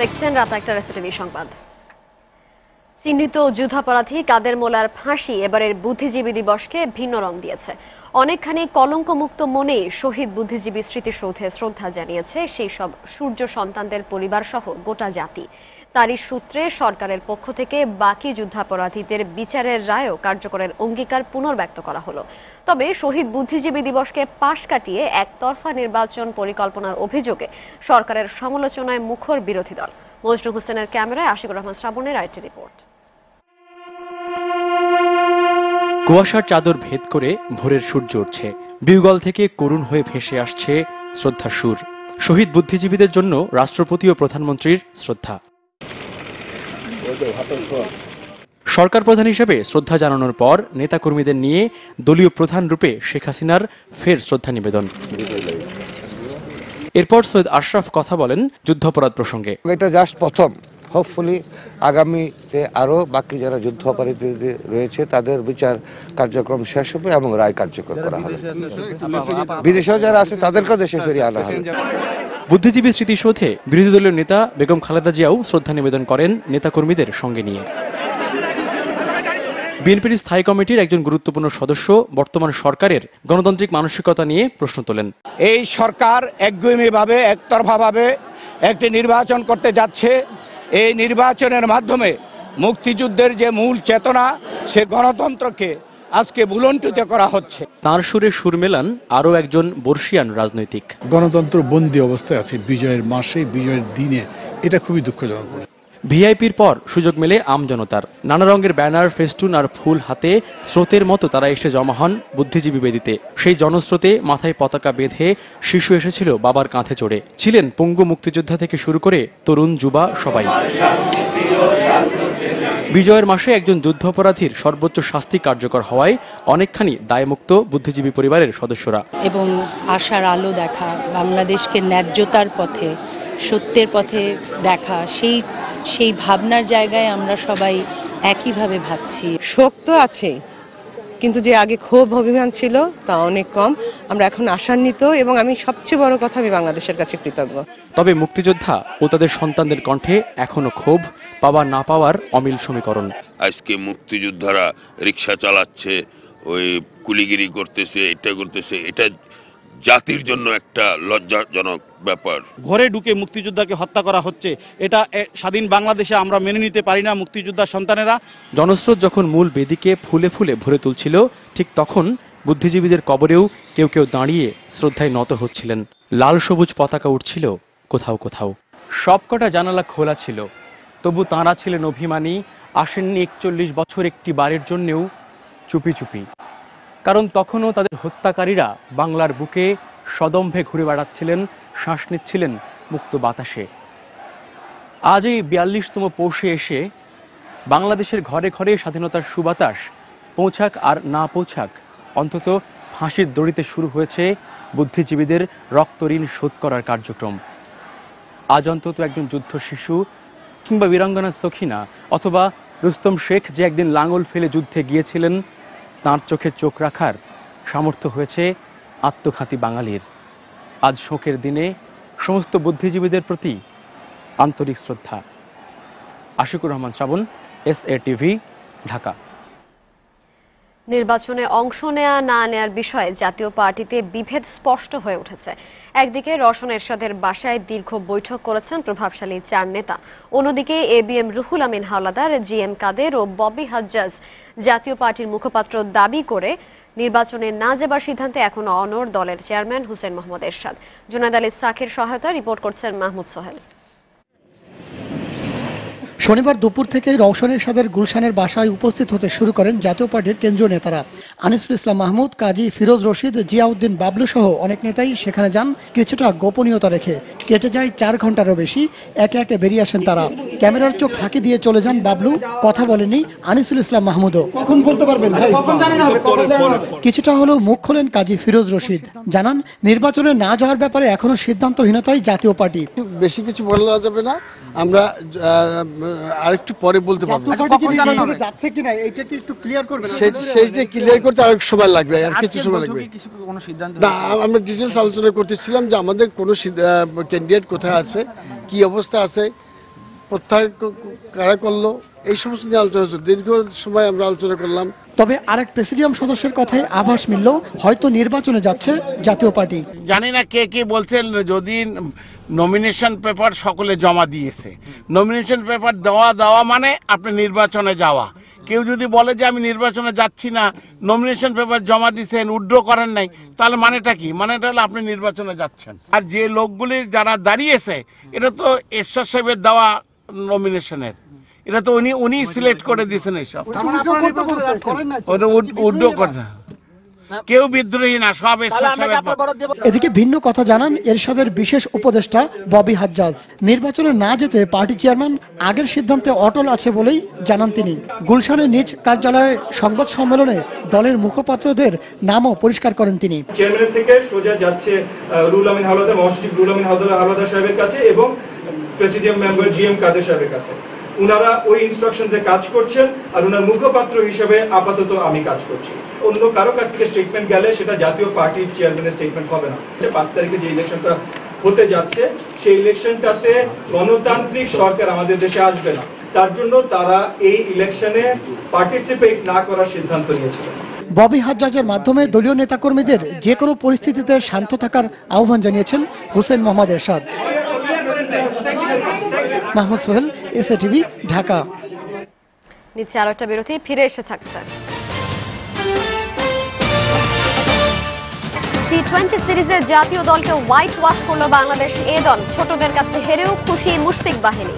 দেখছেন রাত ১টার টিভি সংবাদ। চিহ্নিত যুদ্ধাপরাধী কাদের মোল্লার ফাঁসি এবারের বুদ্ধিজীবী দিবসকে ভিন্ন রং দিয়েছে। অনেকখানি কলঙ্কমুক্ত মনে শহীদ বুদ্ধিজীবী স্মৃতিসৌধে শ্রদ্ধা জানিয়েছে সেই সব সূর্য সন্তানদের পরিবার সহ গোটা জাতি। তারই সূত্রে সরকারের পক্ষ থেকে বাকি যুদ্ধাপরাধীদের বিচারের রায়ও কার্যকরের অঙ্গীকার পুনর্ব্যক্ত করা হলো। তবে শহীদ বুদ্ধিজীবী দিবসকে পাশ কাটিয়ে একতরফা নির্বাচন পরিকল্পনার অভিযোগে সরকারের সমালোচনায় মুখর বিরোধী দল। মজনু হোসেনের ক্যামেরায় আশিকুর রহমান শ্রাবণের আরেকটি রিপোর্ট। কুয়াশার চাদর ভেদ করে ভোরের সূর্য উঠছে, বিউগল থেকে করুণ হয়ে ভেসে আসছে শ্রদ্ধার সুর। শহীদ বুদ্ধিজীবীদের জন্য রাষ্ট্রপতি ও প্রধানমন্ত্রীর শ্রদ্ধা। সরকার প্রধান হিসেবে শ্রদ্ধা জানানোর পর নেতাকর্মীদের নিয়ে দলীয় প্রধান রূপে শেখ হাসিনার ফের শ্রদ্ধা নিবেদন। এরপর সৈয়দ আশরাফ কথা বলেন যুদ্ধাপরাধ প্রসঙ্গে। এটা জাস্ট প্রথম, হোপফুলি আগামীতে আরো বাকি যারা যুদ্ধাপরাধী রয়েছে তাদের বিচার কার্যক্রম শেষ হবে এবং রায় কার্যকর করা হবে। বিদেশেও যারা আছে তাদেরকেও দেশে ফিরিয়ে আনা হবে। বুদ্ধিজীবী স্মৃতিসৌধে বিরোধী দলীয় নেতা বেগম খালেদা জিয়াও শ্রদ্ধা নিবেদন করেন নেতাকর্মীদের সঙ্গে নিয়ে। বিএনপির স্থায়ী কমিটির একজন গুরুত্বপূর্ণ সদস্য বর্তমান সরকারের গণতান্ত্রিক মানসিকতা নিয়ে প্রশ্ন তোলেন। এই সরকার একগুঁয়েমিভাবে একতরফাভাবে একটি নির্বাচন করতে যাচ্ছে। এই নির্বাচনের মাধ্যমে মুক্তিযুদ্ধের যে মূল চেতনা, সে গণতন্ত্রকে আজকে ভুলণ্ঠিত করা হচ্ছে। তাঁর সুরে সুর মেলান আরও একজন বর্ষিয়ান রাজনৈতিক। গণতন্ত্র বন্দী অবস্থায় আছে বিজয়ের মাসে, বিজয়ের দিনে, এটা খুবই দুঃখজনক। ভিআইপির পর সুযোগ মেলে আমজনতার। নানা রঙের ব্যানার, ফেস্টুন আর ফুল হাতে স্রোতের মতো তারা এসে জমা হন বুদ্ধিজীবী বেদিতে। সেই জনস্রোতে মাথায় পতাকা বেঁধে শিশু এসেছিল বাবার কাঁধে চড়ে। ছিলেন পঙ্গু মুক্তিযোদ্ধা থেকে শুরু করে তরুণ যুবা সবাই। বিজয়ের মাসে একজন যুদ্ধাপরাধীর সর্বোচ্চ শাস্তি কার্যকর হওয়ায় অনেকখানি দায়মুক্ত বুদ্ধিজীবী পরিবারের সদস্যরা। এবং আশার আলো দেখা, বাংলাদেশকে ন্যায্যতার পথে, সত্যের পথে দেখা, সেই ভাবনার জায়গায় আমরা সবাই একইভাবে ভাবছি। শোক তো আছে, কিন্তু যে আগে ক্ষোভ অভিমান ছিল তা অনেক কম। আমরা এখন আশান্বিত এবং আমি সবচেয়ে বড় কথা, আমি বাংলাদেশের কাছে কৃতজ্ঞ। তবে মুক্তিযোদ্ধা ও তাদের সন্তানদের কণ্ঠে এখনো ক্ষোভ, পাওয়া না পাওয়ার অমিল সমীকরণ। আজকে মুক্তিযোদ্ধারা রিক্সা চালাচ্ছে, ওই কুলিগিরি করতেছে, এটা করতেছে, এটা জাতির জন্য একটা লজ্জাজনক ব্যাপার। ঘরে ঢুকে মুক্তিযোদ্ধাকে হত্যা করা হচ্ছে, এটা স্বাধীন বাংলাদেশে আমরা মেনে নিতে পারি না। মুক্তিযোদ্ধার সন্তানেরা জনস্রোত যখন মূল বেদিকে ফুলে ফুলে ভরে তুলছিল, ঠিক তখন বুদ্ধিজীবীদের কবরেও কেউ কেউ দাঁড়িয়ে শ্রদ্ধায় নত হচ্ছিলেন। লাল সবুজ পতাকা উঠছিল কোথাও কোথাও। সবকটা জানালা খোলা ছিল, তবু তাঁরা ছিলেন অভিমানী। আসেননি ৪১ বছর একটি বারের জন্যেও চুপি চুপি। কারণ তখনও তাদের হত্যাকারীরা বাংলার বুকে সদম্ভে ঘুরে বেড়াচ্ছিলেন, শ্বাস নিচ্ছিলেন মুক্ত বাতাসে। আজ এই ৪২তম পৌষে এসে বাংলাদেশের ঘরে ঘরে স্বাধীনতার সুবাতাস পৌঁছাক আর না পৌঁছাক, অন্তত ফাঁসির দড়িতে শুরু হয়েছে বুদ্ধিজীবীদের রক্তঋণ শোধ করার কার্যক্রম। আজ অন্তত একজন যুদ্ধ শিশু কিংবা বীরাঙ্গনা সখিনা অথবা রুস্তম শেখ, যে একদিন লাঙল ফেলে যুদ্ধে গিয়েছিলেন, তাঁর চোখে চোখ রাখার সামর্থ্য হয়েছে আত্মঘাতী বাঙালির। আজ শোকের দিনে সমস্ত বুদ্ধিজীবীদের প্রতি আন্তরিক শ্রদ্ধা। আশিকুর রহমান শ্রাবণ, SATV, ঢাকা। নির্বাচনে অংশ নেয়া না নেয়ার বিষয়ে জাতীয় পার্টিতে বিভেদ স্পষ্ট হয়ে উঠেছে। একদিকে রওশন এরশাদের বাসায় দীর্ঘ বৈঠক করেছেন প্রভাবশালী ৪ নেতা, অন্যদিকে ABM রুহুল আমিন হাওলাদার, GM কাদের ও ববি হাজ্জাজ জাতীয় পার্টির মুখপাত্র দাবি করে নির্বাচনে না যাবার সিদ্ধান্তে এখনো অনড় দলের চেয়ারম্যান হোসেন মোহাম্মদ এরশাদ। জুনায়েদ আলী সাকির সহায়তায় রিপোর্ট করছেন মাহমুদ সোহেল। শনিবার দুপুর থেকে রওশন এরশাদের গুলশানের বাসায় উপস্থিত হতে শুরু করেন জাতীয় পার্টির কেন্দ্রীয় নেতারা। আনিসুল ইসলাম মাহমুদ, কাজী ফিরোজ রশিদ, জিয়াউদ্দিন বাবলু সহ অনেক নেতাই সেখানে যান কিছুটা গোপনীয়তা রেখে। কেটে যায় ৪ ঘন্টারও বেশি। একে একে বেরিয়ে আসেন তারা। ক্যামেরার চোখ ফাঁকি দিয়ে চলে যান বাবলু, কথা বলেনি আনিসুল ইসলাম মাহমুদও। কখন বলতে পারবেন? কিছুটা হলেও মুখ খোলেন কাজী ফিরোজ রশিদ, জানান নির্বাচনে না যাওয়ার ব্যাপারে এখনো সিদ্ধান্তহীনতাই জাতীয় পার্টি। বেশি কিছু বলা যাবে না, আমরা আরেকটু পরে বলতে পারবো। সেইটা ক্লিয়ার করতে আর সময় লাগবে, আর কিছু সময় লাগবে না। আমরা ডিটেলস আলোচনা করতেছিলাম যে আমাদের কোন ক্যান্ডিডেট কোথায় আছে, কি অবস্থা আছে, প্রত্যাহার কারা করলো, এই সমস্ত নিয়ে আলোচনা হচ্ছে। দীর্ঘ সময় আমরা আলোচনা করলাম। তবে আরেক প্রেসিডিয়াম সদস্যের কথায় আভাস মিলল, হয়তো নির্বাচনে যাচ্ছে জাতীয় পার্টি। জানি না কে কে বলছেন, যদি নমিনেশন পেপার সকলে জমা দিয়েছে, নমিনেশন পেপার দেওয়া মানে আপনি নির্বাচনে যাওয়া। কেউ যদি বলে যে আমি নির্বাচনে যাচ্ছি না, নমিনেশন পেপার জমা দিয়েছেন, উইথড্র করেন নাই, তাহলে মানেটা কি? মানেটা হলো আপনি নির্বাচনে যাচ্ছেন। আর যে লোকগুলি যারা দাঁড়িয়েছে, এটা তো এরশাদ সাহেবের দেওয়া নমিনেশনের, এটা তো উনি সিলেক্ট করে দিয়েছেন। এইসব উইথড্র করতে কেউ বিদ্রোহী না, সব এরশাদ সাহেবের। এদিকে ভিন্ন কথা জানান এরশাদের বিশেষ উপদেষ্টা ববি হাজ্জাজ। নির্বাচনে না যেতে পার্টি চেয়ারম্যান আগের সিদ্ধান্তে অটল আছে বলেই জানান তিনি। গুলশানের নিজ কার্যালয়ে সংবাদ সম্মেলনে দলের মুখপাত্রদের নামও পরিষ্কার করেন তিনি। চেয়ারম্যানের থেকে সোজা যাচ্ছে রুহুল আমিন হাওলাদার, মহাসচিব রুহুল আমিন হাওলাদার সাহেবের কাছে এবং প্রেসিডিয়াম মেম্বার জিএম কাদের সাহেবের কাছে। উনারা ওই ইনস্ট্রাকশনসে কাজ করছেন, আর উনার মুখপাত্র হিসেবে আপাতত আমি কাজ করছি। অন্য কারো কাছ থেকে স্টেটমেন্ট গেলে সেটা জাতীয় পার্টির চেয়ারম্যানের স্টেটমেন্ট হবে না। 5 তারিখে যে ইলেকশনটা হতে যাচ্ছে, সেই ইলেকশনটাতে গণতান্ত্রিক সরকার আমাদের দেশে আসবে না। তার জন্য তারা এই ইলেকশনে পার্টিসিপেট না করার সিদ্ধান্ত নিয়েছিলেন। ববি হাজ্জাজের মাধ্যমে দলীয় নেতাকর্মীদের যে কোনো পরিস্থিতিতে শান্ত থাকার আহ্বান জানিয়েছেন হোসেন মোহাম্মদ এরশাদ। মাহমুদ সোহেল, এসএটিভি, ঢাকা। নিচে আরো একটা বিরতি, ফিরে এসে থাকছে। টি20 সিরিজের জাতীয় দলকে হোয়াইট ওয়াশ করল বাংলাদেশ এ দল। ছোটদের কাছে হেরেও খুশি মুশফিক বাহিনী।